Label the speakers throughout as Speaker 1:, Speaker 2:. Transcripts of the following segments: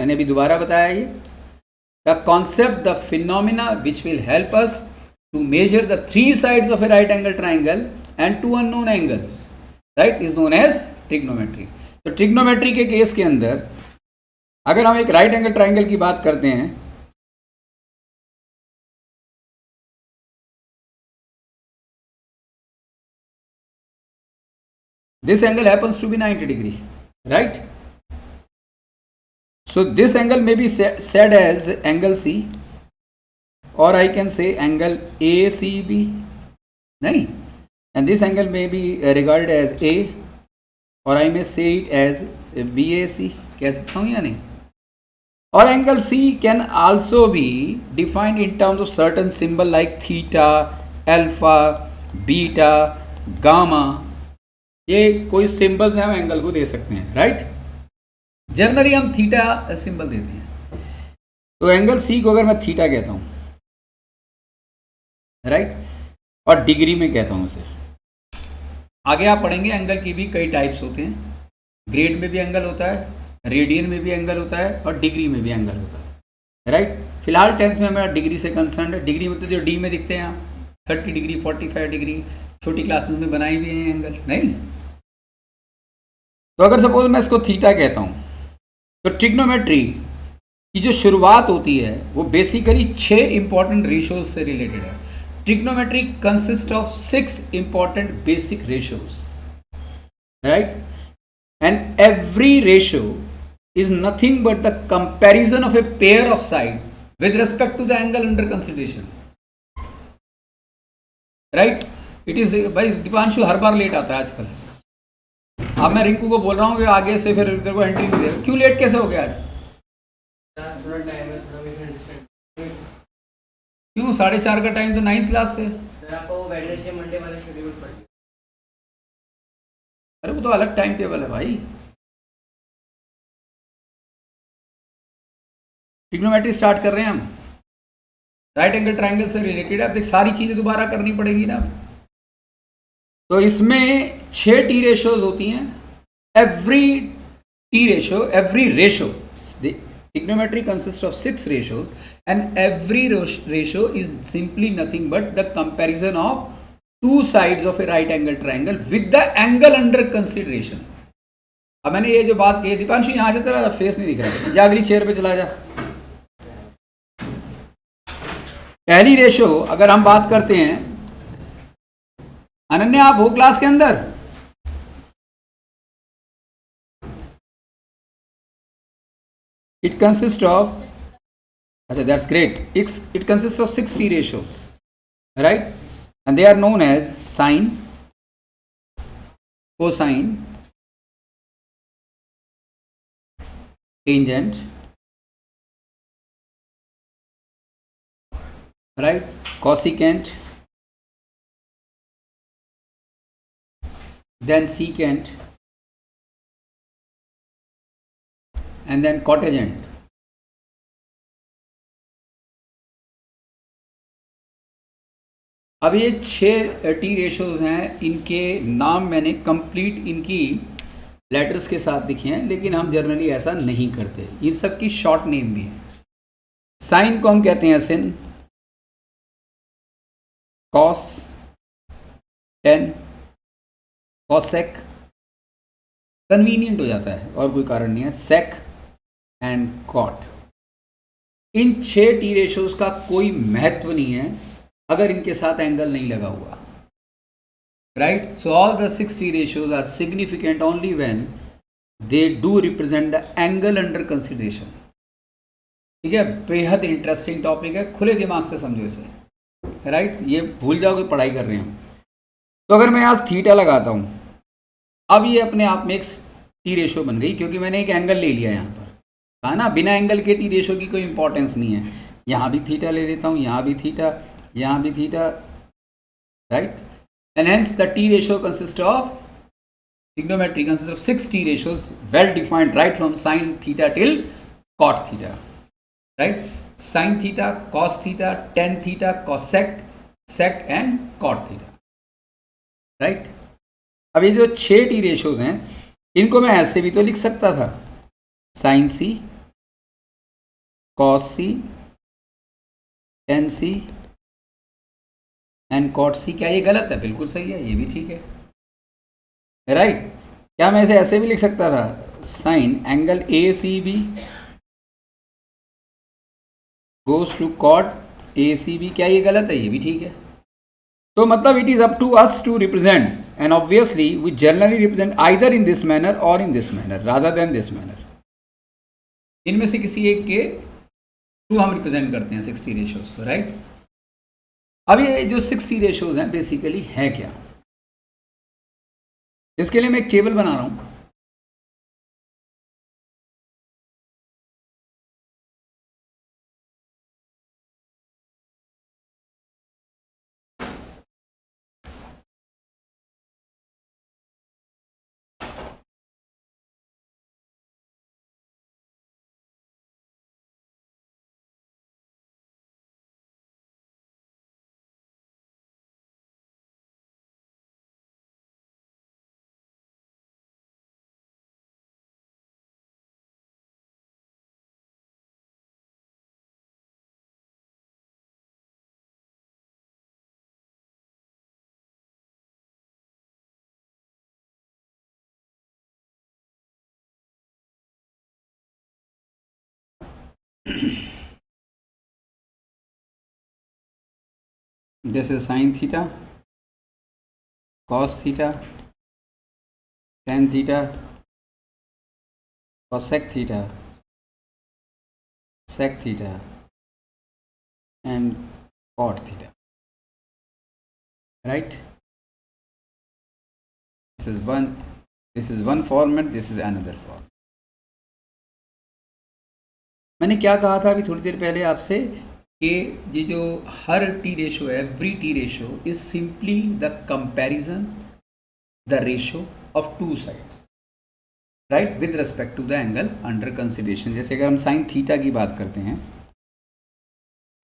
Speaker 1: मैंने अभी दोबारा बताया ये, the concept, the phenomena which will help us to measure the 3 sides of a right angle triangle and 2 unknown angles, right, is known as trigonometry. तो trigonometry के case के अंदर अगर हम एक राइट एंगल ट्राइंगल की बात करते हैं, this angle happens to be 90 degree, right? So this angle may be said as angle C, or I can say angle ACB, nahi, and this angle may be regarded as A, or I may say it as BAC, कह सकता हूँ या नहीं? Or angle C can also be defined in terms of certain symbol like theta, alpha, beta, gamma. ये कोई symbols हैं हम angle को दे सकते हैं, राइट। जनरली हम थीटा सिंबल देते हैं। तो एंगल सी को अगर मैं थीटा कहता हूं, राइट, और डिग्री में कहता हूं उसे, आगे आप पढ़ेंगे एंगल की भी कई टाइप्स होते हैं। ग्रेड में भी एंगल होता है, रेडियन में भी एंगल होता है, और डिग्री में भी एंगल होता है, राइट। फिलहाल 10th में हमारा डिग्री से कंसर्न है। डिग्री मतलब जो डी में दिखते हैं यहाँ 30 डिग्री, 45 डिग्री, छोटी क्लासेस में बनाई भी हैं एंगल, नहीं। तो अगर सपोज मैं इसको थीटा कहता हूँ, तो ट्रिग्नोमेट्री की जो शुरुआत होती है वो बेसिकली 6 इंपॉर्टेंट रेशोज से रिलेटेड है। Trigonometry consist of 6 important basic ratios, right, and every ratio is nothing but the comparison of a pair of side with respect to the angle under consideration, right. It is, भाई दीपांशु हर बार late आता है आजकल। अब मैं रिंकू को बोल रहा हूँ कि आगे से फिर तेरे को एंट्री नहीं देगा। क्यों लेट कैसे हो गया आज? क्यों 4:30 का टाइम तो 9th क्लास से।
Speaker 2: सर आपको वो वेडनेसडे मंडे वाला शेड्यूल पड़ गया।
Speaker 1: अरे वो तो अलग टाइम टेबल है भाई। ट्रिग्नोमेट्री स्टार्ट कर रहे हैं हम, राइट एंगल ट्राइंगल से रिलेटेड है। अब देख सारी चीजें दोबारा करनी पड़ेगी ना। तो इसमें 6 टी रेशोज होती हैं। Every T ratio, every ratio, trigonometry consist of 6 ratios and every ratio is simply nothing but the comparison of 2 sides of a right angle triangle with the angle under consideration. अब मैंने ये जो बात कही, दीपांशु यहाँ जा, तेरा फेस नहीं दिख रहा, जा अगली चेयर पे चला जा। पहली रेशो अगर हम बात करते हैं, अनन्या आप हो क्लास के अंदर? इट कंसिस्ट ऑफ, अच्छा that's great, it consist of 6 T ratios, right, and they are known as sine, cosine, tangent, right, cosecant, then secant, and then cotangent. अब ये 6 टी रेशोज हैं। इनके नाम मैंने कंप्लीट इनकी लेटर्स के साथ लिखे हैं, लेकिन हम जनरली ऐसा नहीं करते। इन सब की शॉर्ट नेम भी है। साइन को हम कहते हैं sin, cos, tan, cosec, convenient हो जाता है और कोई कारण नहीं है, सेक एंड कॉट। इन 6 टी रेशोज का कोई महत्व नहीं है अगर इनके साथ एंगल नहीं लगा हुआ, right. So all the 6 T ratios are significant only when they do represent the angle under consideration. ठीक है, बेहद इंटरेस्टिंग टॉपिक है, खुले दिमाग से समझो इसे, राइट। ये भूल जाओगे पढ़ाई कर रहे हैं हम। तो अगर मैं आज थीटा लगाता हूँ, अब ये अपने आप में एक टी रेशो बन गई, क्योंकि मैंने एक एंगल ले लिया यहाँ पर, कहा ना बिना एंगल के टी रेशो की कोई इंपॉर्टेंस नहीं है। यहाँ भी थीटा ले लेता हूँ, यहाँ भी थीटा, यहाँ भी theta, right. And hence the T ratio consist of, trigonometry consist of 6 T ratios well defined right from sine theta till cot theta, right. Sine theta, cos theta, tan theta, cosec, sec and cot theta, right. अब ये जो 6 T ratios हैं, इनको मैं ऐसे भी तो लिख सकता था, sine C cos c, tan c and cot c। क्या ये गलत है? बिल्कुल सही है, ये भी ठीक है, राइट। क्या मैं इसे ऐसे भी लिख सकता था, sine angle A C B goes to cot A C B. क्या ये गलत है? ये भी ठीक है। तो मतलब it is up to us to represent, and obviously we generally represent either in this manner और in this manner rather than this manner. इनमें से किसी एक के थ्रू हम रिप्रेजेंट करते हैं 60 रेशियोज को, राइट। अब ये जो 60 रेशियोज हैं बेसिकली है क्या, इसके लिए मैं एक टेबल बना रहा हूं। This is sin theta, cos theta, tan theta, cosec theta, sec theta, and cot theta, right? This is one format, this is another format. मैंने क्या कहा था अभी थोड़ी देर पहले आपसे कि ये जो हर टी रेशो है, every T ratio is simply the comparison the ratio of two sides, right, with respect to the angle under consideration. जैसे अगर हम साइन थीटा की बात करते हैं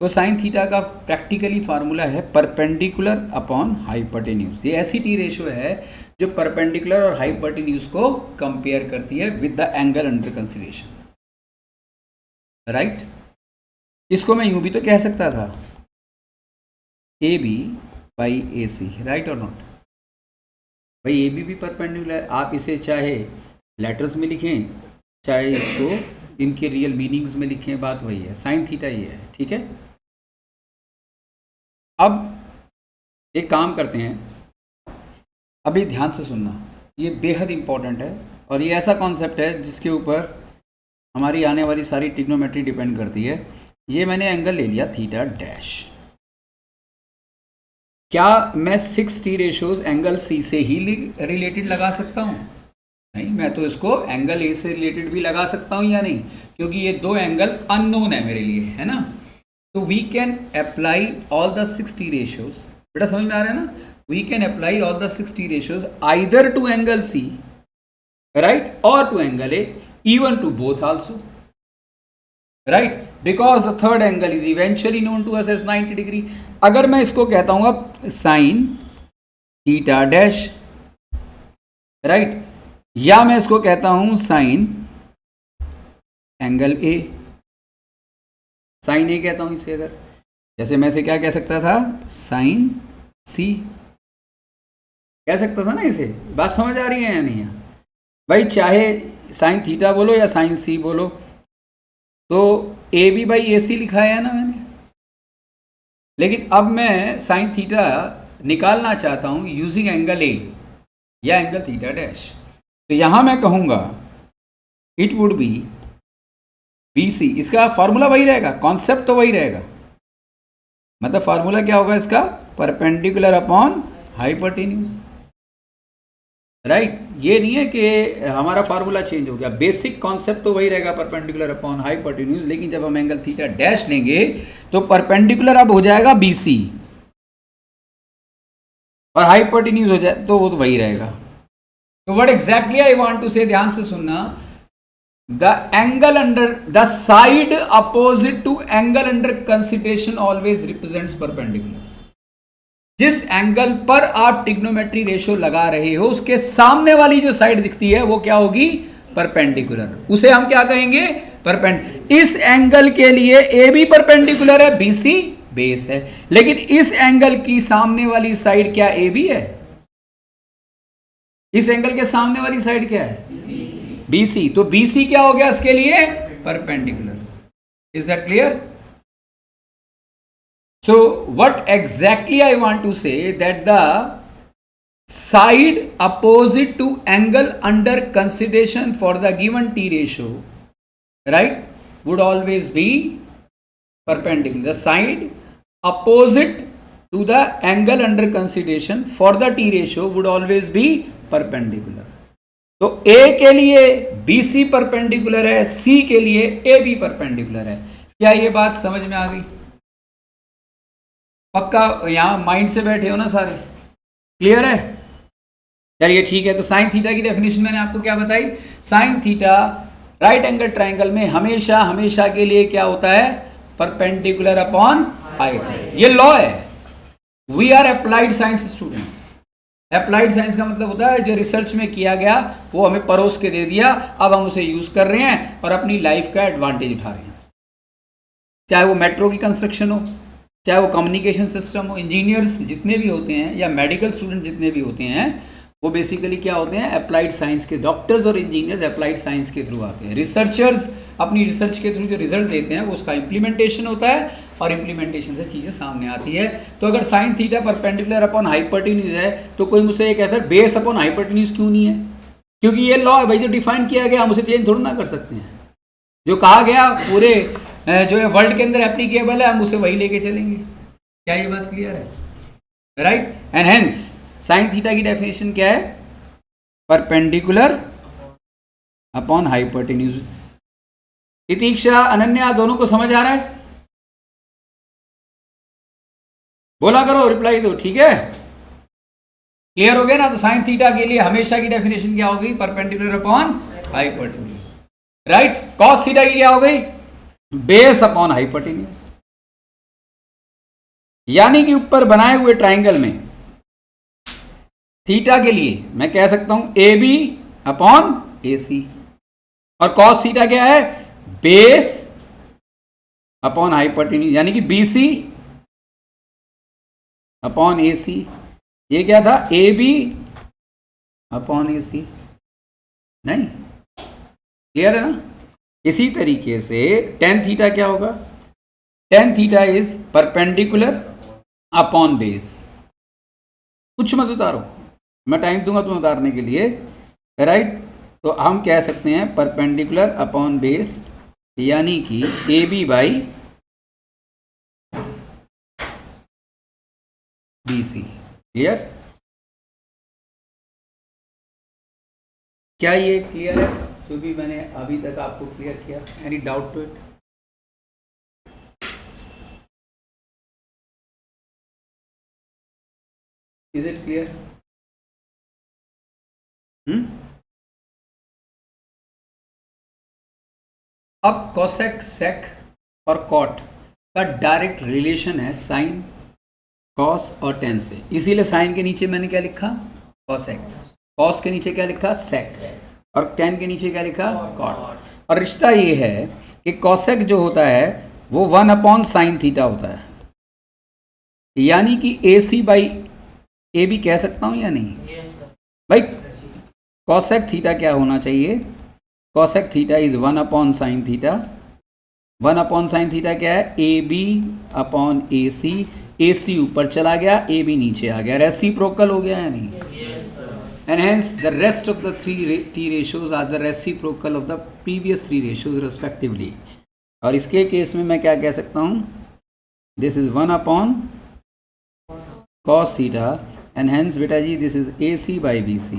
Speaker 1: तो साइन थीटा का प्रैक्टिकली फार्मूला है परपेंडिकुलर अपॉन हाइपोटेन्यूज। ये ऐसी टी रेशो है जो परपेंडिकुलर और हाइपोटेन्यूज को कंपेयर करती है with the angle under consideration, right. इसको मैं यूं भी तो कह सकता था, A B by A C, right और नॉट। भाई ए बी भी परपेंडिकुलर, आप इसे चाहे लेटर्स में लिखें चाहे इसको इनके रियल मीनिंग्स में लिखें, बात वही है, साइन थीटा ये है, ठीक है। अब एक काम करते हैं, अभी ध्यान से सुनना, ये बेहद इंपॉर्टेंट है और ये ऐसा कॉन्सेप्ट है जिसके ऊपर हमारी आने वाली सारी ट्रिग्नोमेट्री डिपेंड करती है। ये मैंने एंगल ले लिया थीटा डैश। क्या मैं 6t रेशियोज एंगल सी से ही रिलेटेड लगा सकता हूँ? नहीं, मैं तो इसको एंगल ए से रिलेटेड भी लगा सकता हूँ या नहीं, क्योंकि ये दो एंगल अननोन है मेरे लिए, है ना। तो we can apply all the 6t ratios, बेटा समझ में आ रहा है ना, we can apply all the 6t ratios either to angle C, right, और to angle A, even to both also, right, because the third angle is eventually known to us as 90 degree। अगर मैं इसको कहता हूं अब sine theta dash, right, या मैं इसको कहता हूं साइन एंगल ए, साइन ए कहता हूं इसे, अगर जैसे मैं इसे क्या कह सकता था, साइन सी कह सकता था ना इसे। बात समझ आ रही है या नहीं है भाई? चाहे साइन थीटा बोलो या साइन सी बोलो, तो ए बी बाई ए सी लिखा है ना मैंने, लेकिन अब मैं साइन थीटा निकालना चाहता हूं यूजिंग एंगल ए या एंगल थीटा डैश। तो यहां मैं कहूंगा it would be B C. इसका फॉर्मूला वही रहेगा, कॉन्सेप्ट तो वही रहेगा, मतलब फॉर्मूला क्या होगा इसका, परपेंडिकुलर अपॉन हाइपोटेन्यूज, राइट। ये नहीं है कि हमारा फार्मूला चेंज हो गया, बेसिक कॉन्सेप्ट तो वही रहेगा, परपेंडिकुलर अपॉन हाइपोटेन्यूज। लेकिन जब हम एंगल थीटा डैश लेंगे तो परपेंडिकुलर अब हो जाएगा बीसी और हाइपोटेन्यूज हो जाए तो वो तो वही रहेगा। तो what exactly I want to say, ध्यान से सुनना, the angle under the side opposite to angle under consideration always represents perpendicular. जिस एंगल पर आप ट्रिग्नोमेट्री रेशो लगा रहे हो उसके सामने वाली जो साइड दिखती है वो क्या होगी, परपेंडिकुलर, उसे हम क्या कहेंगे, इस एंगल के लिए ए बी परपेंडिकुलर है, बी सी बेस है, लेकिन इस एंगल की सामने वाली साइड क्या ए बी है, इस एंगल के सामने वाली साइड क्या है, बी सी, तो बी सी क्या हो गया इसके लिए, perpendicular. Is that clear? So what exactly I want to say that the side opposite to angle under consideration for the given T ratio, right, would always be perpendicular. The side opposite to the angle under consideration for the T ratio would always be perpendicular. तो A के लिए BC perpendicular है, C के लिए AB perpendicular है। क्या ये बात समझ में आ गई? पक्का यहां माइंड से बैठे हो ना सारे, क्लियर है? चलिए ठीक है, तो साइन थीटा की डेफिनेशन मैंने आपको क्या बताई, sine theta right angle triangle में हमेशा हमेशा के लिए क्या होता है, परपेंडिकुलर अपॉन हाइट, ये लॉ है। We are applied science students, applied science का मतलब होता है जो रिसर्च में किया गया वो हमें परोस के दे दिया, अब हम उसे यूज कर रहे हैं और अपनी लाइफ का एडवांटेज उठा रहे हैं, चाहे वो मेट्रो की कंस्ट्रक्शन हो, चाहे वो कम्युनिकेशन सिस्टम हो। इंजीनियर्स जितने भी होते हैं या मेडिकल स्टूडेंट जितने भी होते हैं वो बेसिकली क्या होते हैं, अप्लाइड साइंस के, डॉक्टर्स और इंजीनियर्स अप्लाइड साइंस के थ्रू आते हैं। रिसर्चर्स अपनी रिसर्च के थ्रू जो रिजल्ट देते हैं वो उसका इम्प्लीमेंटेशन होता है और इम्प्लीमेंटेशन से चीज़ें सामने आती है। तो अगर sine theta perpendicular upon hypotenuse है तो कोई मुझसे एक ऐसा बेस अपॉन हाइपोटेन्यूज क्यों नहीं है, क्योंकि ये लॉ है भाई, जो डिफाइन किया गया हम उसे चेंज थोड़ा ना कर सकते हैं। जो कहा गया पूरे जो है वर्ल्ड के अंदर एप्लीकेबल है, हम उसे वही लेके चलेंगे। क्या ये बात क्लियर है? Right, and hence sine theta की डेफिनेशन क्या है, परपेंडिकुलर अपॉन हाइपोटेन्यूज। प्रतीक्षा, अनन्या, दोनों को समझ आ रहा है? बोला करो, रिप्लाई दो, ठीक है? क्लियर हो गया ना? तो साइन थीटा के लिए हमेशा की डेफिनेशन क्या होगी, perpendicular upon hypotenuse. Right, cos theta की क्या हो गई, बेस अपॉन हाइपोटेन्यूज। यानी कि ऊपर बनाए हुए ट्राइंगल में थीटा के लिए मैं कह सकता हूं ए बी अपॉन ए सी, और कॉस थीटा क्या है, बेस अपॉन हाइपोटेन्यूज, यानी कि बी सी अपॉन ए सी। ये क्या था, ए बी अपॉन ए सी, नहीं? क्लियर है ना? इसी तरीके से टेन थीटा क्या होगा, tan theta is perpendicular upon base. कुछ मत उतारो, मैं टाइम दूंगा तुम्हें उतारने के लिए, राइट? तो हम कह सकते हैं परपेंडिकुलर अपॉन बेस, यानी कि A B by B C. Clear? क्या ये क्लियर है जो भी मैंने अभी तक आपको क्लियर किया? Any doubt to it? Is it clear? अब कॉसेक, सेक और कॉट का डायरेक्ट रिलेशन है साइन, कॉस और टेन से, इसीलिए साइन के नीचे मैंने क्या लिखा, कॉसेक, कॉस के नीचे क्या लिखा, सेक, और टेन के नीचे क्या लिखा, कॉट। और रिश्ता ये है कि कॉसेक जो होता है वो 1 अपॉन साइन थीटा होता है, यानी कि ए सी बाई ए बी कह सकता हूँ या नहीं? भाई कॉसेक थीटा क्या होना चाहिए, cosec theta is 1 upon sine theta. 1 upon sine theta क्या है, ए बी अपॉन ए सी। ए सी ऊपर चला गया, ए बी नीचे आ गया, रेसिप्रोकल हो गया या नहीं? And hence the rest of the 3 T ratios are the reciprocal of the previous 3 ratios respectively. और इसके केस में मैं क्या कह सकता हूँ, this is 1 upon cos theta, and hence beta ji this is AC by BC,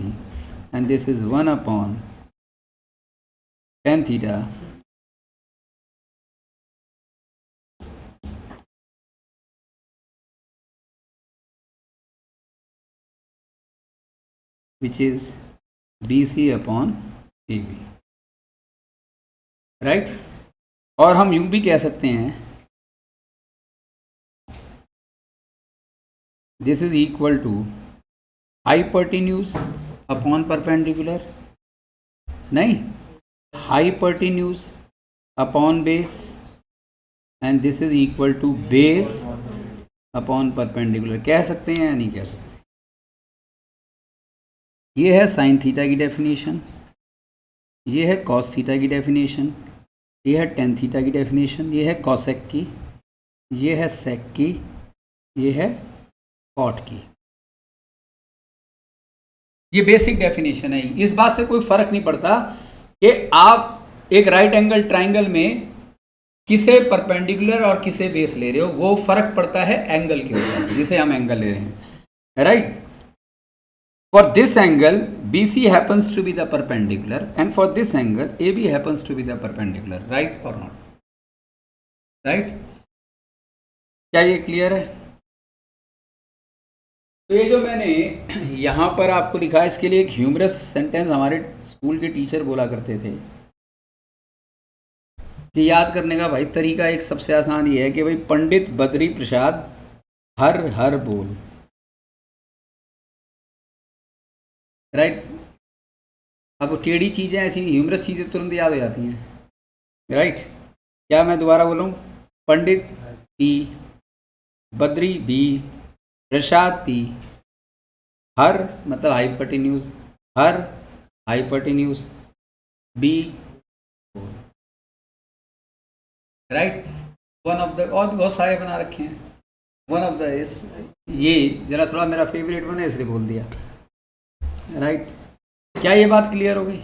Speaker 1: and this is 1 upon tan theta which is BC upon AB, right? और हम यूं भी कह सकते हैं this is equal to hypotenuse upon perpendicular, नहीं? Hypotenuse upon base and this is equal to base upon perpendicular. कह सकते हैं या नहीं कह सकते? ये है साइन थीटा की डेफिनेशन, ये है कॉस थीटा की डेफिनेशन, ये है टेन थीटा की डेफिनेशन, ये है कॉसेक की, ये है सेक की, ये है कॉट की। ये बेसिक डेफिनेशन है। इस बात से कोई फर्क नहीं पड़ता कि आप एक राइट एंगल ट्राइंगल में किसे परपेंडिकुलर और किसे बेस ले रहे हो, वो फर्क पड़ता है एंगल के ऊपर जिसे हम एंगल ले रहे हैं, right. For this angle BC happens to be the perpendicular and for this angle AB happens to be the perpendicular, right or not, right? क्या ये क्लियर है? तो ये जो मैंने यहाँ पर आपको लिखा है, इसके लिए एक ह्यूमरस सेंटेंस हमारे स्कूल के टीचर बोला करते थे कि याद करने का भाई तरीका एक सबसे आसान ये है कि भाई पंडित बद्री प्रसाद हर हर बोल, राइट। आपको टेढ़ी चीज़ें, ऐसी ह्यूमरस चीज़ें तुरंत याद हो जाती हैं, राइट। क्या मैं दोबारा बोलूँ? पंडित P, बद्री B, प्रसाद P, हर मतलब hypotenuse, her hypotenuse B, right. One of the, और बहुत सारे बना रखे हैं, वन ऑफ द इस, ये जरा थोड़ा मेरा फेवरेट बना इसलिए बोल दिया, राइट। क्या ये बात क्लियर हो गई?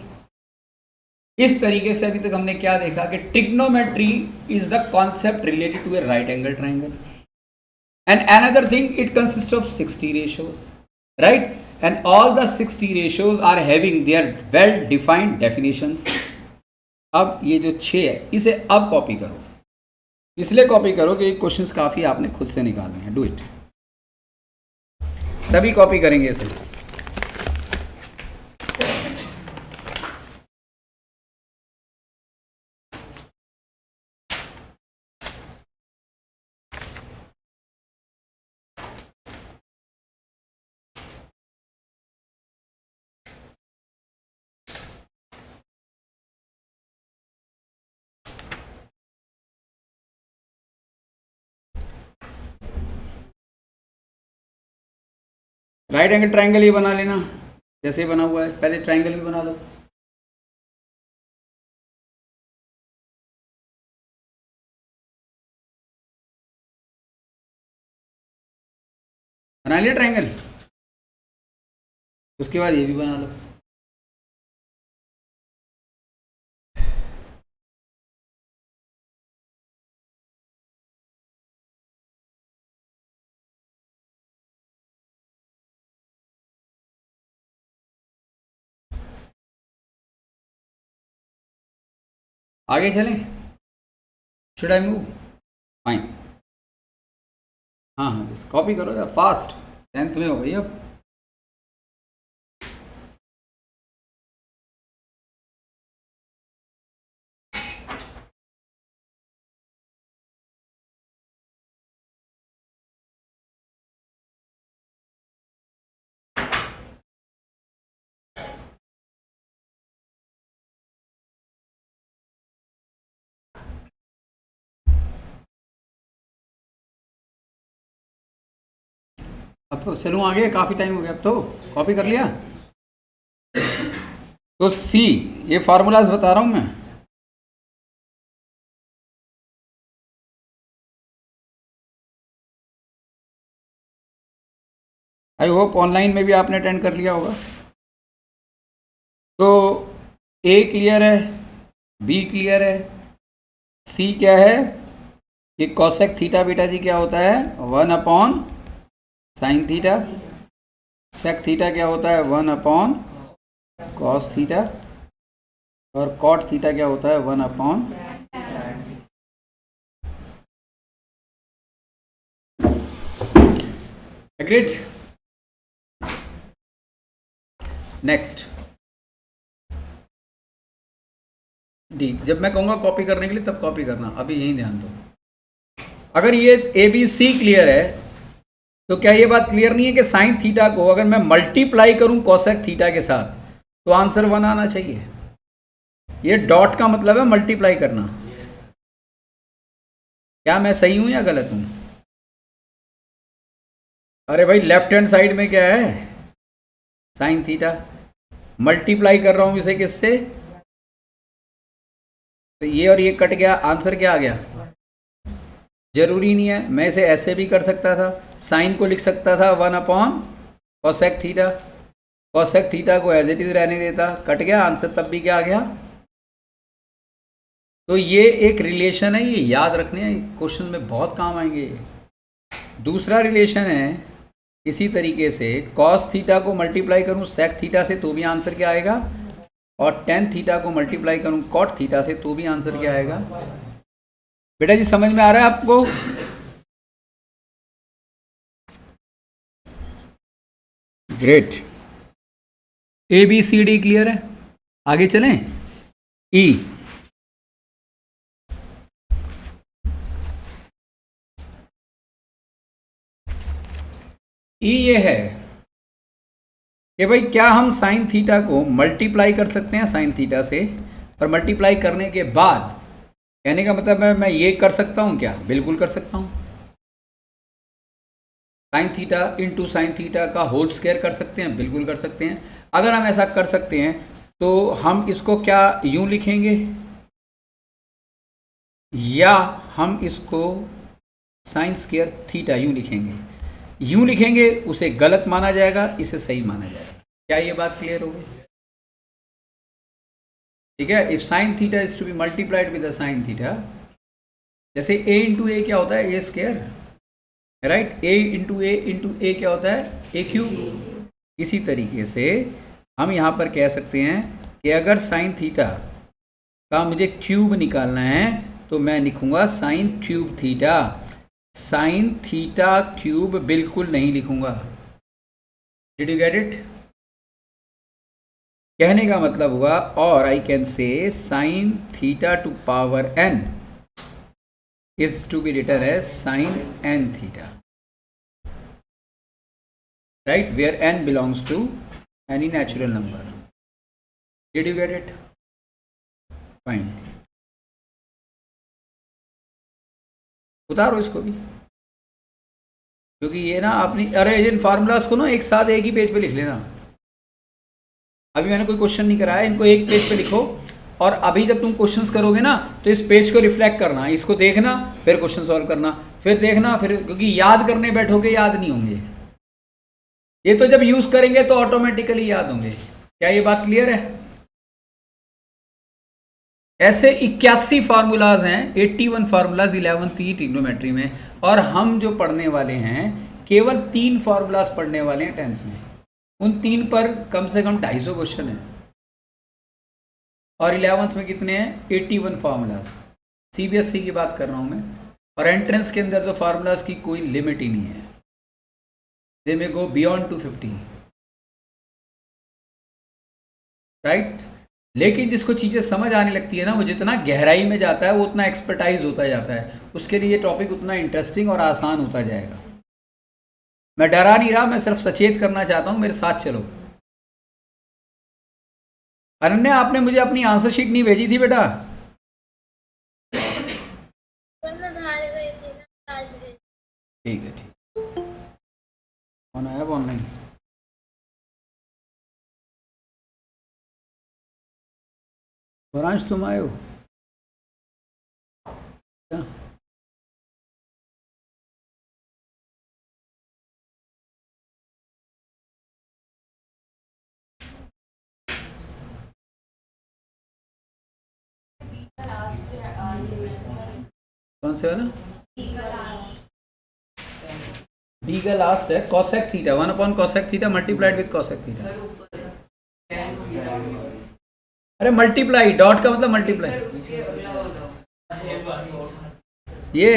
Speaker 1: इस तरीके से अभी तक हमने क्या देखा कि trigonometry is the concept related to a right angle triangle and another thing it consist of 60 ratios, right, and all the 60 ratios are having their well defined definitions. अब ये जो 6 है इसे अब कॉपी करो, इसलिए कॉपी करो कि क्वेश्चंस काफ़ी आपने खुद से निकालने हैं। डू इट, सभी कॉपी करेंगे इसे। राइट एंगल ट्राइंगल ये बना लेना जैसे बना हुआ है, पहले ट्राइंगल भी बना लो। बना लिया ट्राइंगल, उसके बाद ये भी बना लो। आगे चलें? Should I move? फाइन। हाँ हाँ, बस कॉपी करो यार, फास्ट, 10th में हो गई अब। अब तो चलूँ आगे, काफ़ी टाइम हो गया, अब तो कॉपी कर लिया। तो सी, ये फार्मूलाज बता रहा हूँ मैं। आई होप ऑनलाइन में भी आपने अटेंड कर लिया होगा। तो ए क्लियर है, बी क्लियर है, सी क्या है? ये कॉसेक थीटा बीटा जी क्या होता है? 1 upon sine theta. Sec theta क्या होता है? 1 अपॉन कॉस थीटा। और कॉट थीटा क्या होता है? 1 अपॉन एग्रीड। Next D. जब मैं कहूँगा कॉपी करने के लिए तब कॉपी करना, अभी यही ध्यान दो। अगर ये ए बी सी क्लियर है तो क्या ये बात क्लियर नहीं है कि साइन थीटा को अगर मैं मल्टीप्लाई करूं कोसेक थीटा के साथ तो आंसर 1 आना चाहिए? ये डॉट का मतलब है मल्टीप्लाई करना। क्या मैं सही हूं या गलत हूं? अरे भाई लेफ्ट हैंड साइड में क्या है? Sine theta. मल्टीप्लाई कर रहा हूं इसे किससे? तो ये और ये कट गया, आंसर क्या आ गया? जरूरी नहीं है, मैं इसे ऐसे भी कर सकता था, साइन को लिख सकता था 1 कॉसेक थीटा। कॉसेक थीटा को एज इट इज रहने देता, कट गया आंसर, तब भी क्या आ गया? तो ये एक रिलेशन है, ये याद रखने क्वेश्चन में बहुत काम आएंगे। दूसरा रिलेशन है इसी तरीके से, कॉस थीटा को मल्टीप्लाई करूं सेक थीटा से तो भी आंसर क्या आएगा, और टेन थीटा को मल्टीप्लाई करूं कॉट थीटा से तो भी आंसर क्या आएगा? बेटा जी समझ में आ रहा है आपको? Great. A B C D clear है, आगे चलें। ई ये है कि भाई क्या हम साइन थीटा को मल्टीप्लाई कर सकते हैं साइन थीटा से, और मल्टीप्लाई करने के बाद, कहने का मतलब है मैं ये कर सकता हूं क्या? बिल्कुल कर सकता हूं। Sine theta into sine theta का होल स्क्वायर कर सकते हैं, बिल्कुल कर सकते हैं। अगर हम ऐसा कर सकते हैं तो हम इसको क्या यूं लिखेंगे, या हम इसको साइन स्क्वायर थीटा यूं लिखेंगे? यूं लिखेंगे उसे गलत माना जाएगा, इसे सही माना जाएगा। क्या ये बात क्लियर हो गई? ठीक है। If sine theta is to be multiplied with sine theta, जैसे a इंटू ए क्या होता है? A square, right. a into A क्या होता है? A cube. इसी तरीके से हम यहाँ पर कह सकते हैं कि अगर साइन थीटा का मुझे क्यूब निकालना है तो मैं लिखूंगा sine cube theta. Sine theta cube बिल्कुल नहीं लिखूंगा। Did you get it? कहने का मतलब हुआ, और I can say sine theta to power n is to be written as sine n theta, right, where n belongs to any natural number. Did you get it? Fine. उतारो इसको भी, क्योंकि ये ना अपनी, अरे इन फार्मूलाज को ना एक साथ एक ही पेज पे लिख लेना। अभी मैंने कोई क्वेश्चन नहीं कराया, इनको एक पेज पे लिखो, और अभी जब तुम क्वेश्चंस करोगे ना तो इस पेज को रिफ्लेक्ट करना, इसको देखना, फिर क्वेश्चन सॉल्व करना, फिर देखना, फिर, क्योंकि याद करने बैठोगे याद नहीं होंगे, ये तो जब यूज करेंगे तो ऑटोमेटिकली याद होंगे। क्या ये बात क्लियर है? ऐसे 81 फार्मूलाज हैं, 81 फार्मूलाज 11th ट्रिग्नोमेट्री में, और हम जो पढ़ने वाले हैं केवल 3 फार्मूलाज पढ़ने वाले हैं 10th में। उन 3 पर कम से कम 250 क्वेश्चन है, और 11th में कितने हैं? 81 फार्मूलाज। सीबीएसई की बात कर रहा हूं मैं, और एंट्रेंस के अंदर तो फार्मूलाज की कोई लिमिट ही नहीं है, दे मे गो बियॉन्ड 250, राइट। लेकिन जिसको चीज़ें समझ आने लगती है ना, वो जितना गहराई में जाता है वो उतना एक्सपर्टाइज होता जाता है, उसके लिए ये टॉपिक उतना इंटरेस्टिंग और आसान होता जाएगा। मैं डरा नहीं रहा, मैं सिर्फ सचेत करना चाहता हूँ, मेरे साथ चलो। अनन्या, आपने मुझे अपनी आंसर शीट नहीं भेजी थी बेटा? ठीक है, ठीक। कौन आया ऑनलाइन? वरांश तुम आए हो क्या? कौन से वाला? डी का लास्ट है, cosec theta 1 cosec theta multiplied with cosec theta. अरे मल्टीप्लाई, डॉट का मतलब मल्टीप्लाई। ये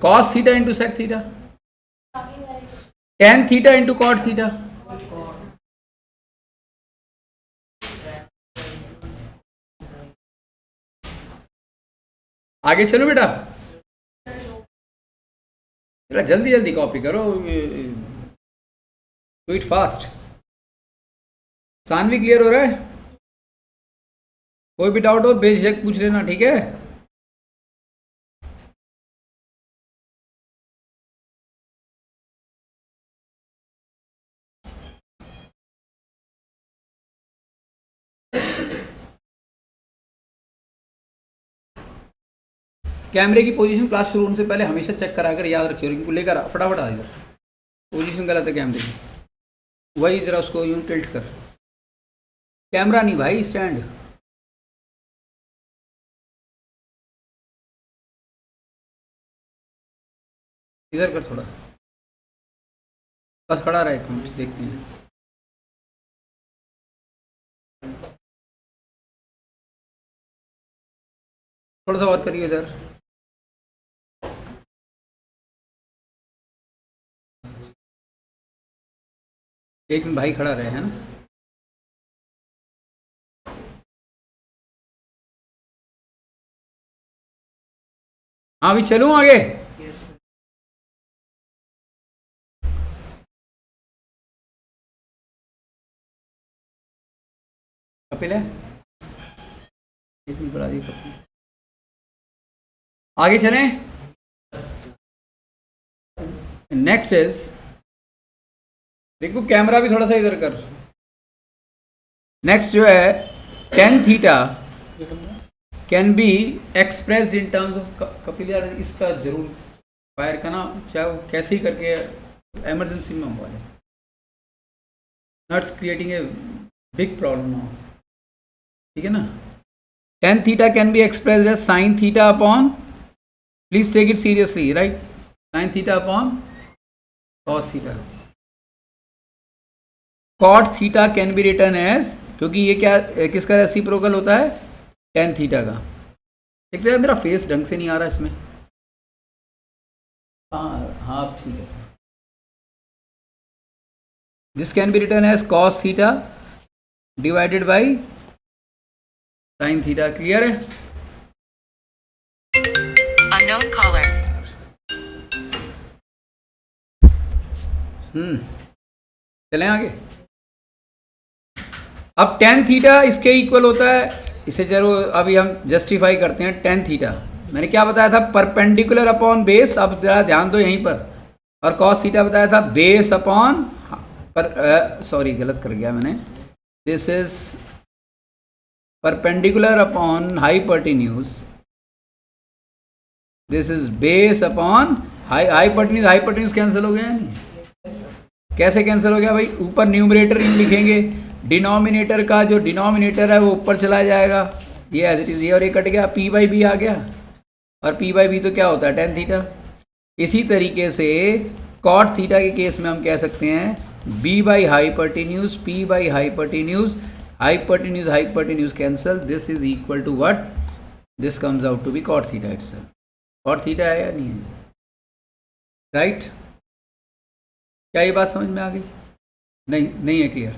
Speaker 1: cos theta into sec theta, tan theta into cot theta. आगे चलो बेटा, जल्दी जल्दी कॉपी करो, do it fast. Saanvi clear हो रहा है? कोई भी डाउट हो बेझिझक पूछ लेना, ठीक है। कैमरे की पोजीशन क्लास शुरू होने से पहले हमेशा चेक करा कर याद रखियो, इनको लेकर फटाफट आ इधर। पोजीशन गलत है कैमरे की, वही जरा उसको यूं टिल्ट कर। कैमरा नहीं भाई, स्टैंड। इधर कर थोड़ा, बस खड़ा रहा, एक मिनट देखते हैं। थोड़ा सा और करिए इधर। एक मिनट भाई खड़ा रहे, है ना। हाँ अभी चलूँ आगे। कपिल है, एक मिनट बढ़ा दिए कपिल। आगे चलें। नेक्स्ट इज, देखो कैमरा भी थोड़ा सा इधर कर। नेक्स्ट जो है tan theta can be expressed in terms of, Kapil यार इसका जरूर फायर करना, चाहे वो कैसे ही करके एमरजेंसी में हुआ है, notes creating a big problem now, ठीक है ना। tan theta can be expressed as sin theta upon, please take it seriously, right, sin theta upon cos theta. cot theta can be return as, क्योंकि ये क्या किसका reciprocal होता है, tan theta का। देख रहे मेरा फेस ढंग से नहीं आ रहा इसमें। हाँ हाँ ठीक है। This can be return as cos theta divided by sin theta. Clear है।
Speaker 3: Unknown caller.
Speaker 1: चलें आगे। अब tan थीटा इसके इक्वल होता है, इसे जरूर अभी हम जस्टिफाई करते हैं। tan थीटा मैंने क्या बताया था, परपेंडिकुलर अपॉन बेस, अब जरा ध्यान दो यहीं पर। और cos थीटा बताया था बेस अपॉन पर, सॉरी गलत कर गया मैंने, this is perpendicular upon hypotenuse, this is base upon hypotenuse. Hypotenuse cancel हो गया नहीं, कैसे कैंसिल हो गया भाई, ऊपर न्यूमरेटर लिखेंगे, डिनोमिनेटर का जो डिनोमिनेटर है वो ऊपर चला जाएगा, ये एज इट इज, ये और ये कट गया, p बाई बी आ गया, और p बाई बी तो क्या होता है tan थीटा। इसी तरीके से cot थीटा के केस में हम कह सकते हैं b by hypotenuse, p by hypotenuse, hypotenuse hypotenuse cancel, this is equal to what, this comes out to be cot theta itself. cot theta है या नहीं है, राइट। क्या ये बात समझ में आ गई? नहीं है क्लियर?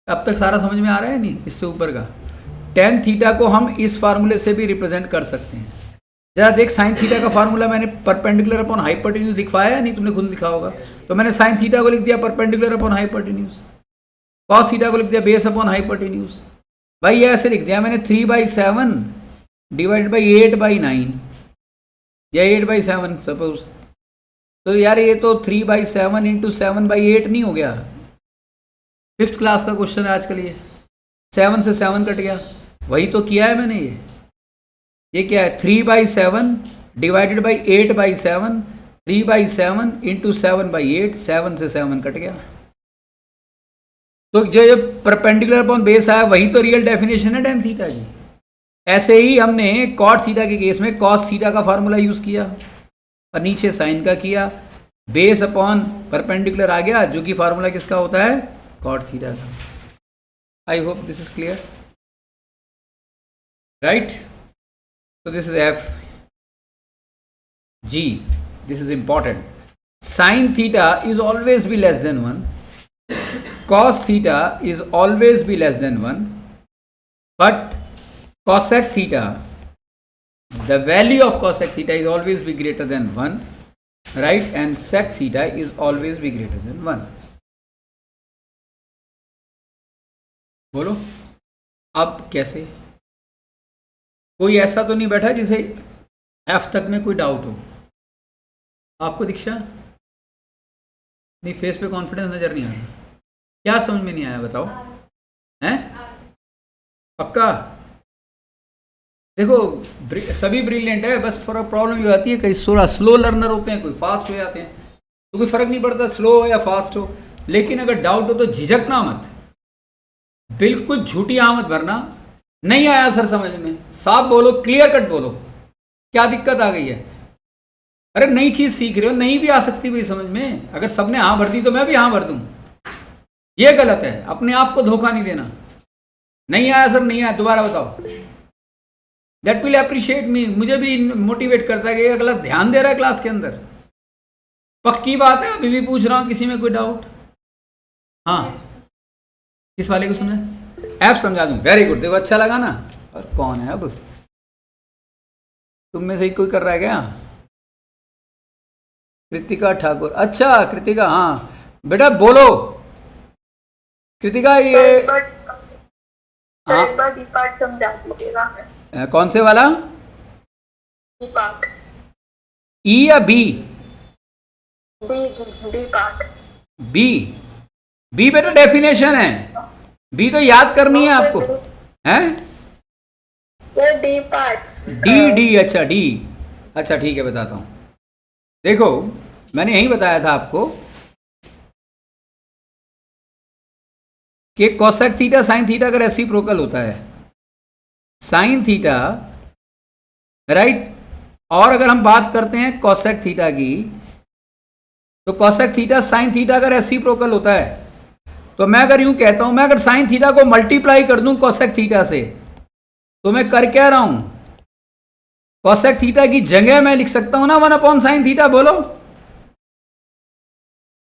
Speaker 1: अब तक सारा समझ में आ रहा है नहीं, इससे ऊपर का। tan थीटा को हम इस फार्मूले से भी रिप्रेजेंट कर सकते हैं। जरा देख, sin थीटा का फार्मूला मैंने परपेंडिकुलर अपॉन हाइपोटेन्यूज लिखवाया नहीं, तुमने खुद लिखा होगा। तो मैंने sin थीटा को लिख दिया perpendicular upon hypotenuse, cos theta को लिख दिया बेस अपॉन हाइपोटेन्यूज। भाई ये ऐसे लिख दिया मैंने 3/7 डिवाइडेड बाई 8/9 या 8/7 सपोज। तो यार ये तो 3/7 इंटू 7/8 नहीं हो गया? 5th क्लास का क्वेश्चन है आजकल ये, 7 से 7 कट गया, वही तो किया है मैंने। ये क्या है, 3/7 डिवाइडेड बाई 8/7, 3/7 इंटू 7/8, 7 से 7 कट गया। तो जो परपेंडिकुलर अपॉन बेस आया वही तो रियल डेफिनेशन है tan थीटा की। ऐसे ही हमने cot थीटा के केस में cos थीटा का फार्मूला यूज किया और नीचे साइन का किया, बेस अपॉन परपेंडिकुलर आ गया, जो कि फार्मूला किसका होता है, cot थीटा का। I hope this is clear, right. So this is f g, this is important. Sin theta is always be less than 1, cos theta is always be less than 1, but cosec theta, the value of cosec theta is always be greater than 1, right, and sec theta is always be greater than 1. बोलो अब कैसे? कोई ऐसा तो नहीं बैठा जिसे F तक में कोई डाउट हो? आपको दीक्षा? नहीं, फेस पे कॉन्फिडेंस नजर नहीं आ रहा। क्या समझ में नहीं आया बताओ? हैं? पक्का? देखो सभी ब्रिलियंट है, बस फॉर प्रॉब्लम ये आती है कई थोड़ा स्लो लर्नर होते हैं, कोई फास्ट हो जाते हैं, तो कोई फर्क नहीं पड़ता स्लो हो या फास्ट हो। लेकिन अगर डाउट हो तो झिझकना मत, बिल्कुल झूठी आमद भरना। नहीं आया सर समझ में, साफ बोलो, क्लियर कट बोलो, क्या दिक्कत आ गई है? अरे नई चीज सीख रहे हो, नहीं भी आ सकती भाई समझ में। अगर सबने हाँ भर दी तो मैं भी हाँ भर दूं, ये गलत है। अपने आप को धोखा नहीं देना। नहीं आया सर, नहीं आया, दोबारा बताओ। दैट विल अप्रिशिएट मी, मुझे भी मोटिवेट करता है कि अगला ध्यान दे रहा है क्लास के अंदर। पक्की बात है, अभी भी पूछ रहा हूं, किसी में कोई डाउट? हाँ, किस वाले को सुना? एफ समझा दूं, वेरी गुड। देखो अच्छा लगा ना। और कौन है अब तुम में से ही कोई कर रहा है क्या? कृतिका ठाकुर, अच्छा कृतिका, हाँ बेटा बोलो। कृतिका ये
Speaker 3: एक बार डिपार्ट समझा दीजिएगा।
Speaker 1: कौन से वाला?
Speaker 3: डिपार्ट।
Speaker 1: ई या B?
Speaker 3: B part.
Speaker 1: B? B बेटा डेफिनेशन है, बी तो याद करनी है आपको, हैं?
Speaker 3: वो डी पार्ट।
Speaker 1: डी, डी, अच्छा डी, अच्छा ठीक है बताता हूँ। देखो मैंने यही बताया था आपको कि कोसेक थीटा साइन थीटा का रेसिप्रोकल होता है, साइन थीटा, राइट। और अगर हम बात करते हैं कोसेक थीटा की, तो कोसेक थीटा साइन थीटा का रेसिप्रोकल होता है। तो मैं अगर यूं कहता हूं, मैं अगर साइन थीटा को मल्टीप्लाई कर दूं कोसेक थीटा से, तो मैं कर क्या रहा हूं? कोसेक थीटा की जगह मैं लिख सकता हूं ना 1/sin थीटा। बोलो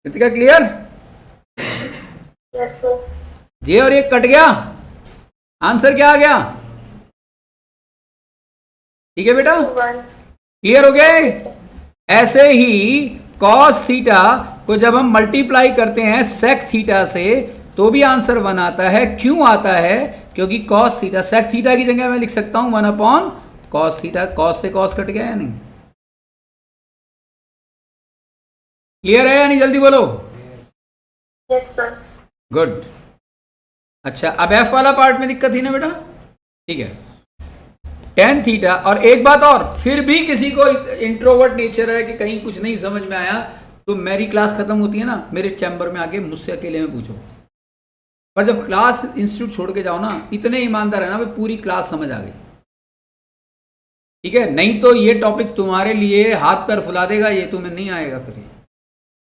Speaker 1: कृतिका, क्लियर? जे और ये कट गया, आंसर क्या आ गया? ठीक है बेटा, क्लियर हो गया? ऐसे ही कॉस थीटा को जब हम मल्टीप्लाई करते हैं सेक थीटा से, तो भी आंसर 1 आता है। क्यों आता है? क्योंकि कॉस थीटा, सेक थीटा की जगह मैं लिख सकता हूं 1/cos थीटा। कॉस से कॉस कट गया या नहीं? क्लियर है या नहीं? जल्दी बोलो।
Speaker 3: Yes sir.
Speaker 1: गुड। अच्छा, अब एफ वाला पार्ट में दिक्कत थी ना बेटा? ठीक है, टेन थीटा। और एक बात और, फिर भी किसी को इंट्रोवर्ट नेचर है कि कहीं कुछ नहीं समझ में आया, तो मेरी क्लास खत्म होती है ना, मेरे चैम्बर में आके मुझसे अकेले में पूछो। पर जब क्लास इंस्टीट्यूट छोड़ के जाओ ना, इतने ईमानदार है ना भाई, पूरी क्लास समझ आ गई, ठीक है? नहीं तो ये टॉपिक तुम्हारे लिए हाथ पैर फुला देगा, ये तुम्हें नहीं आएगा फिर।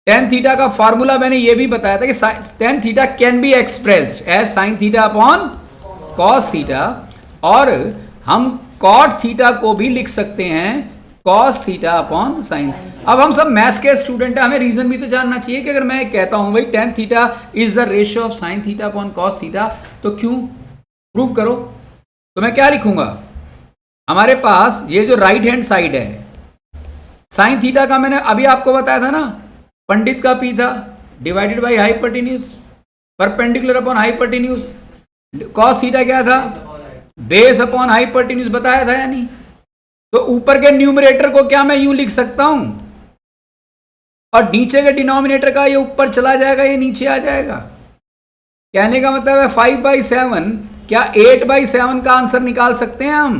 Speaker 1: टेन थीटा का फॉर्मूला मैंने ये भी बताया था कि tan theta can be expressed as sine theta upon cos theta, और हम कॉट थीटा को भी लिख सकते हैं कॉस थीटा अपॉन साइन। अब हम सब मैथ्स के स्टूडेंट हैं, हमें रीजन भी तो जानना चाहिए कि अगर मैं कहता हूं भाई tan theta is the ratio of sine theta upon cos theta, तो क्यों? प्रूव करो। तो मैं क्या लिखूंगा? हमारे पास ये जो राइट हैंड साइड है, साइन थीटा का मैंने अभी आपको बताया था ना, पंडित का पी था divided by hypotenuse, perpendicular upon hypotenuse. Cos theta क्या था? बेस अपॉन हाइपोटेन्यूज, बताया था या नहीं? तो ऊपर के न्यूमरेटर को क्या मैं यूं लिख सकता हूं, और नीचे के डिनोमिनेटर का ये ऊपर चला जाएगा, ये नीचे आ जाएगा। कहने का मतलब है 5/7, क्या 8/7 का आंसर निकाल सकते हैं हम?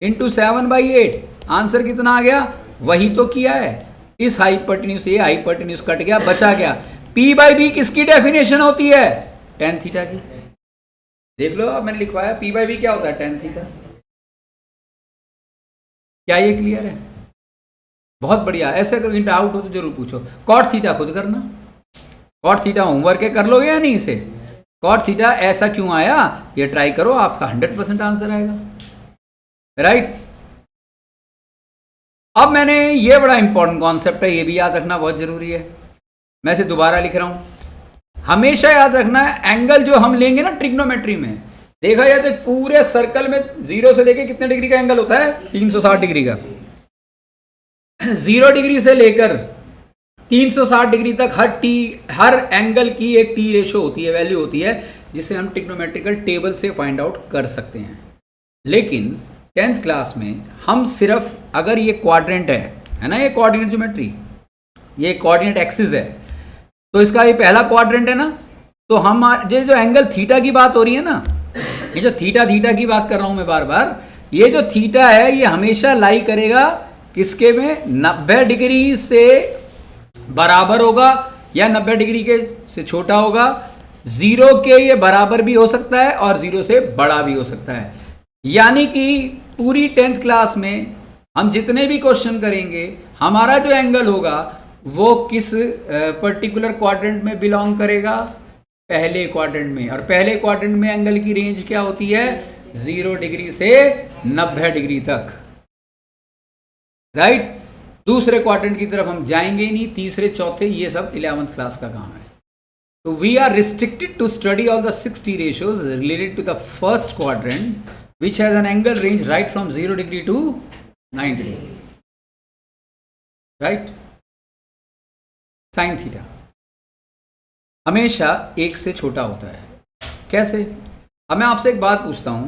Speaker 1: इंटू 7/8, आंसर कितना आ गया? वही तो किया है। इस हाइपोटेन्यूज से ये हाइपोटेन्यूज कट गया, बचा क्या? P/B किसकी डेफिनेशन होती है? टेन थीटा की। देख लो, अब मैंने लिखवाया P/B क्या होता है? Tan theta. क्या ये क्लियर है? बहुत बढ़िया। ऐसे अगर डाउट हो तो जरूर पूछो। कॉट थीटा खुद करना, कॉट थीटा होमवर्क के कर लोगे या नहीं? इसे कॉट थीटा ऐसा क्यों आया, ये ट्राई करो, आपका 100% आंसर आएगा, राइट? अब मैंने ये बड़ा इंपॉर्टेंट कॉन्सेप्ट है, ये भी याद रखना बहुत जरूरी है, मैं इसे दोबारा लिख रहा हूं। हमेशा याद रखना है, एंगल जो हम लेंगे ना ट्रिग्नोमेट्री में, देखा जाए तो पूरे सर्कल में 0 से लेकर कितने डिग्री का एंगल होता है? 360 डिग्री का। 0 डिग्री से लेकर 360 डिग्री तक हर एंगल की एक टी रेशो होती है, वैल्यू होती है, जिसे हम ट्रिग्नोमेट्रिकल टेबल से फाइंड आउट कर सकते हैं। लेकिन 10th क्लास में हम सिर्फ अगर ये क्वाड्रेंट है ना, ये कोऑर्डिनेट ज्योमेट्री, ये कोऑर्डिनेट एक्सिस है, तो इसका ये पहला क्वाड्रेंट है ना, तो हम ये जो एंगल थीटा की बात हो रही है ना, ये जो थीटा की बात कर रहा हूं मैं बार बार, ये जो थीटा है ये हमेशा लाई करेगा किसके में, 90 डिग्री से बराबर होगा या 90 डिग्री के से छोटा होगा। 0 के ये बराबर भी हो सकता है और 0 से बड़ा भी हो सकता है। यानी कि पूरी 10th क्लास में हम जितने भी क्वेश्चन करेंगे, हमारा जो एंगल होगा वो किस पर्टिकुलर क्वाड्रेंट में बिलोंग करेगा, पहले क्वाड्रेंट में। और पहले क्वाड्रेंट में एंगल की रेंज क्या होती है, 0 डिग्री से 90 डिग्री तक, राइट। दूसरे क्वाड्रेंट की तरफ हम जाएंगे ही नहीं, तीसरे चौथे ये सब 11th क्लास का काम है। तो we are restricted to study all the 60 ratios related to the first quadrant which has an angle range right from 0 degree to 90 degree, right। Sine theta हमेशा 1 से छोटा होता है। कैसे? अब मैं आपसे एक बात पूछता हूं,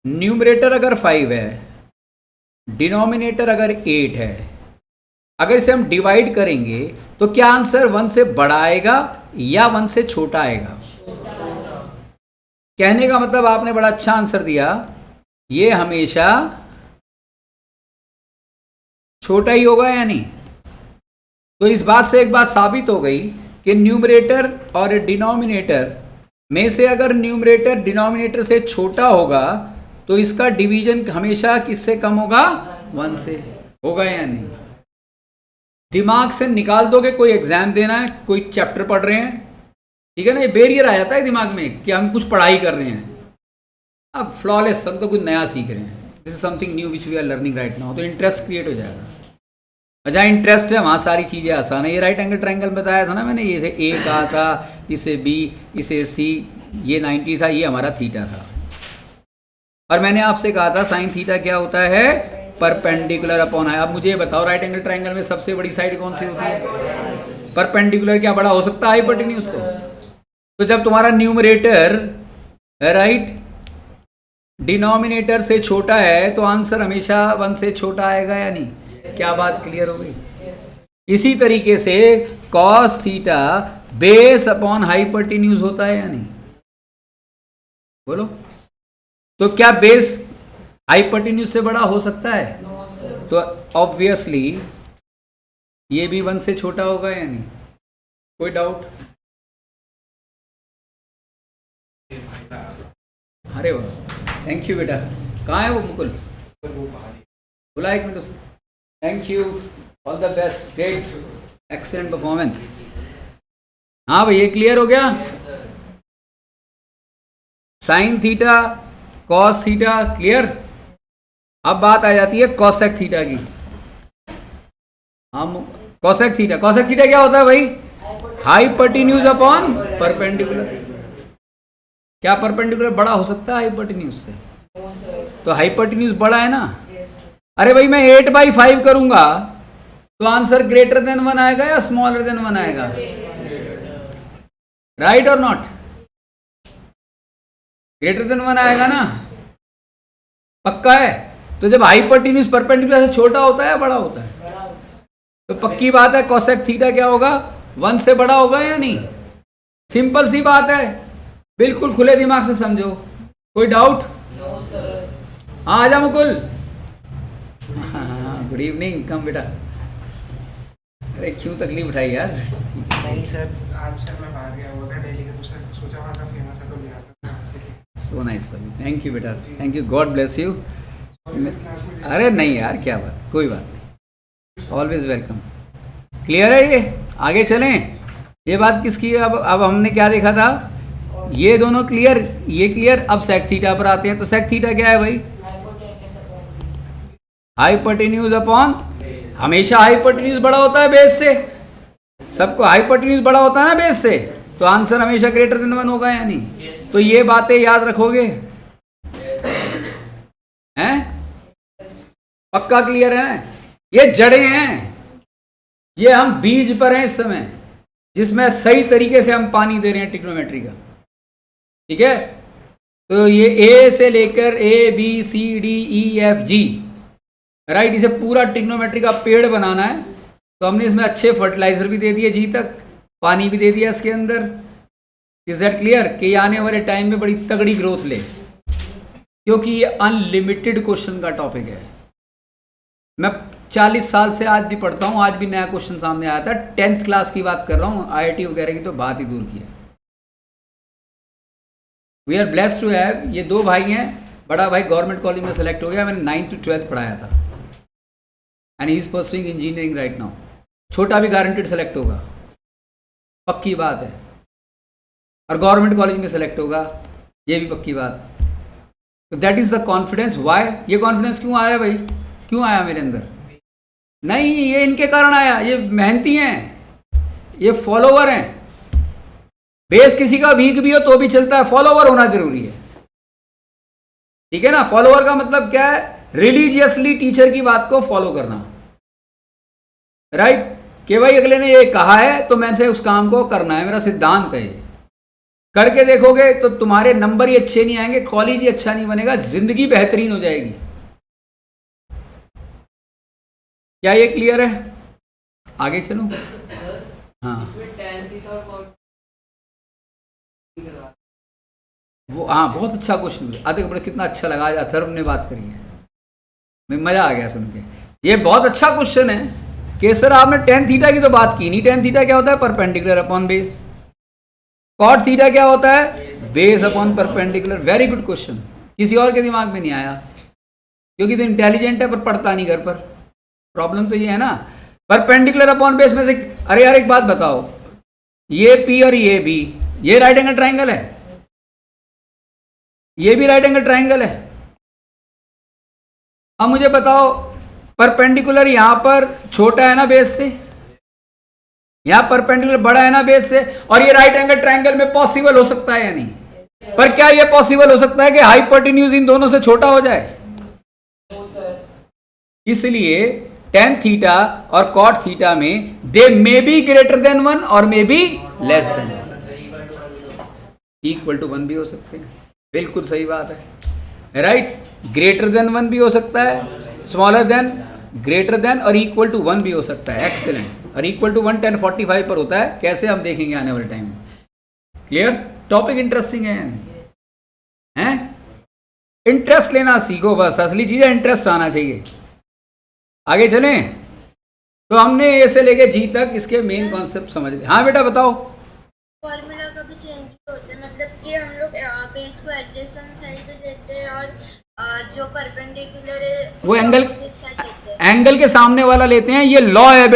Speaker 1: न्यूमरेटर अगर 5 है, डिनोमिनेटर अगर 8 है, अगर इसे हम डिवाइड करेंगे तो क्या आंसर 1 से बड़ा आएगा या 1 से छोटा आएगा? कहने का मतलब आपने बड़ा अच्छा आंसर दिया, ये हमेशा छोटा ही होगा या नहीं। तो इस बात से एक बात साबित हो गई कि न्यूमरेटर और डिनोमिनेटर में से अगर न्यूमरेटर डिनोमिनेटर से छोटा होगा तो इसका डिवीजन हमेशा किससे कम होगा, 1 से होगा या नहीं। दिमाग से निकाल दोगे, कोई एग्जाम देना है, कोई चैप्टर पढ़ रहे हैं, ठीक है ना, ये बैरियर आ जाता है दिमाग में कि हम कुछ पढ़ाई कर रहे हैं, अब फ्लॉलेस सब तो कुछ नया सीख रहे हैं, this is something new which we are learning right now, तो इंटरेस्ट क्रिएट हो जाएगा। और जहाँ इंटरेस्ट है वहाँ सारी चीज़ें आसान है। ये राइट एंगल ट्रायंगल बताया था ना मैंने, ये से ए कहा था, इसे बी, इसे सी, ये 90 था, ये हमारा थीटा था। और मैंने आपसे कहा था साइन थीटा क्या होता है, परपेंडिकुलर अपॉन है। अब मुझे ये बताओ राइट एंगल ट्रायंगल में सबसे बड़ी साइड कौन सी होती है? परपेंडिकुलर। क्या बड़ा हो सकता है हाइपोटेन्यूज से? तो जब तुम्हारा न्यूमरेटर राइट डिनोमिनेटर से छोटा है तो आंसर हमेशा 1 से छोटा आएगा या नहीं? क्या बात क्लियर हो गई? इसी तरीके से cos theta base upon hypotenuse होता है या नहीं? बोलो। तो क्या बेस हाइपोटेन्यूज से बड़ा हो सकता है? तो ऑब्वियसली ये भी 1 से छोटा होगा या नहीं? कोई डाउट? अरे वाह, थैंक यू बेटा। कहाँ है वो मुकुल? बोला 1 मिनट उसे। Thank you, all the best, great, excellent performance. हाँ भाई, ये क्लियर हो गया? Sign theta cos theta clear. अब बात आ जाती है कॉसेक थीटा की। हम कॉसेक थीटा क्या होता है भाई? Hypotenuse upon perpendicular. क्या परपेंडिकुलर बड़ा हो सकता है हाइपोटेन्यूज से? तो हाइपोटेन्यूज बड़ा है ना। अरे भाई मैं 8/5 करूंगा तो आंसर ग्रेटर देन 1 आएगा या स्मॉलर देन 1 आएगा? राइट और नॉट? ग्रेटर देन 1 आएगा ना, पक्का है। तो जब हाइपोटेन्यूज परपेंडिकुलर से छोटा होता है या बड़ा होता है? तो पक्की बात है कोसेक थीटा क्या होगा? 1 से बड़ा होगा या नहीं? सिंपल सी बात है, बिल्कुल खुले दिमाग से समझो। कोई डाउट? हाँ आजा मुकुल। हाँ गुड इवनिंग, कम बेटा। अरे क्यों तकलीफ उठाई यार?
Speaker 4: नहीं सर, आज सर मैं बाहर गया हुआ था दिल्ली का, तो सर सोचा वहाँ का फेमस है तो ले आता था।
Speaker 1: सो नाइस, थैंक यू बेटा, thank you, God bless you. अरे नहीं यार, क्या बात, कोई बात नहीं, ऑलवेज वेलकम। क्लियर है ये? आगे चलें। ये बात किसकी है? अब हमने क्या देखा था? ये दोनों क्लियर, ये क्लियर। अब सेक थीटा पर आते हैं। तो सेक थीटा क्या है भाई? हाइपोटेन्यूज अपॉन, हमेशा हाइपोटेन्यूज बड़ा होता है बेस से, सबको हाइपोटेन्यूज बड़ा होता है ना बेस से, तो आंसर हमेशा ग्रेटर देन 1 होगा या नहीं? तो ये बातें याद रखोगे हैं? पक्का क्लियर है? ये जड़ें हैं, ये हम बीज पर हैं इस समय, जिसमें सही तरीके से हम पानी दे रहे हैं ट्रिग्नोमेट्री का, ठीक है। तो ये ए से लेकर A B C D E F G, right, इसे पूरा ट्रिग्नोमेट्री का पेड़ बनाना है। तो हमने इसमें अच्छे फर्टिलाइजर भी दे दिए जी तक, पानी भी दे दिया इसके अंदर। इज दैट क्लियर कि ये आने वाले टाइम में बड़ी तगड़ी ग्रोथ ले, क्योंकि ये अनलिमिटेड क्वेश्चन का टॉपिक है। मैं 40 साल से आज भी पढ़ता हूँ, आज भी नया क्वेश्चन सामने आया था। 10th क्लास की बात कर रहा हूँ, IIT वगैरह की तो बात ही दूर की है। We are blessed to have, ये दो भाई हैं। बड़ा भाई गवर्नमेंट कॉलेज में सेलेक्ट हो गया, मैंने 9th to 12th पढ़ाया था, and he is pursuing engineering right now. छोटा भी गारंटेड सेलेक्ट होगा, पक्की बात है, और गवर्नमेंट कॉलेज में सेलेक्ट होगा, ये भी पक्की बात है। तो that is the confidence. Why, ये कॉन्फिडेंस क्यों आया भाई, क्यों आया मेरे अंदर? नहीं, ये इनके कारण आया, ये मेहनती हैं, ये फॉलोवर हैं। बेस किसी का वीक भी हो तो भी चलता है, फॉलोवर होना जरूरी है, ठीक है ना। फॉलोवर का मतलब क्या है? रिलीजियसली टीचर की बात को फॉलो करना, राइट, कि भाई अगले ने ये कहा है तो मैं से उस काम को करना है, मेरा सिद्धांत है ये। करके देखोगे तो तुम्हारे नंबर ही अच्छे नहीं आएंगे, कॉलेज ही अच्छा नहीं बनेगा, जिंदगी बेहतरीन हो जाएगी। क्या ये क्लियर है? आगे चलूं? हाँ वो, हाँ बहुत अच्छा क्वेश्चन, आधे कपड़े कितना अच्छा लगा, आज अथर्व ने बात करी है, मैं मजा आ गया सुन के। ये बहुत अच्छा क्वेश्चन है कि सर आपने टेन थीटा की तो बात की नहीं। टेन थीटा क्या होता है? Perpendicular upon base. Cot theta क्या होता है? Base upon perpendicular. Very good question, किसी और के दिमाग में नहीं आया, क्योंकि तो इंटेलिजेंट है पर पढ़ता नहीं घर पर। प्रॉब्लम तो ये है ना, परपेंडिकुलर अपॉन बेस में से। अरे यार एक बात बताओ, ये पी और ये बी, ये राइट एंगल ट्राइंगल है, ये भी राइट एंगल ट्राइंगल है। अब मुझे बताओ, परपेंडिकुलर यहां पर छोटा है ना बेस से, यहां परपेंडिकुलर बड़ा है ना बेस से, और ये राइट एंगल ट्राइंगल में पॉसिबल हो सकता है या नहीं? पर क्या ये पॉसिबल हो सकता है कि हाइपोटेन्यूज इन दोनों से छोटा हो जाए? इसलिए टेन थीटा और कॉट थीटा में they may be greater than 1 और may be less than 1, equal to 1 भी हो सकते हैं। बिल्कुल सही बात है, राइट। ग्रेटर देन 1 भी हो सकता है, स्मॉलर देन, ग्रेटर देन और इक्वल टू 1 भी हो सकता है। एक्सीलेंट। और इक्वल टू 1 1045 पर होता है, कैसे हम देखेंगे आने वाले टाइम में। क्लियर? टॉपिक इंटरेस्टिंग है या नहीं? हैं? इंटरेस्ट लेना सीखो, बस असली चीज है इंटरेस्ट आना चाहिए। आगे चलें, तो हमने ए से लेके जी तक इसके मेन कॉन्सेप्ट समझ लिया। हाँ बेटा बताओ।
Speaker 3: फॉर्मूला का भी चेंज भी होता है, मतलब कि हम लोग बेस को एडजेसेंट साइड पे लेते हैं और जो परपेंडिकुलर है
Speaker 1: वो
Speaker 3: उसको
Speaker 1: एंगल,
Speaker 3: opposite side लेते हैं।
Speaker 1: एंगल के सामने वाला लेते हैं। ये लॉ है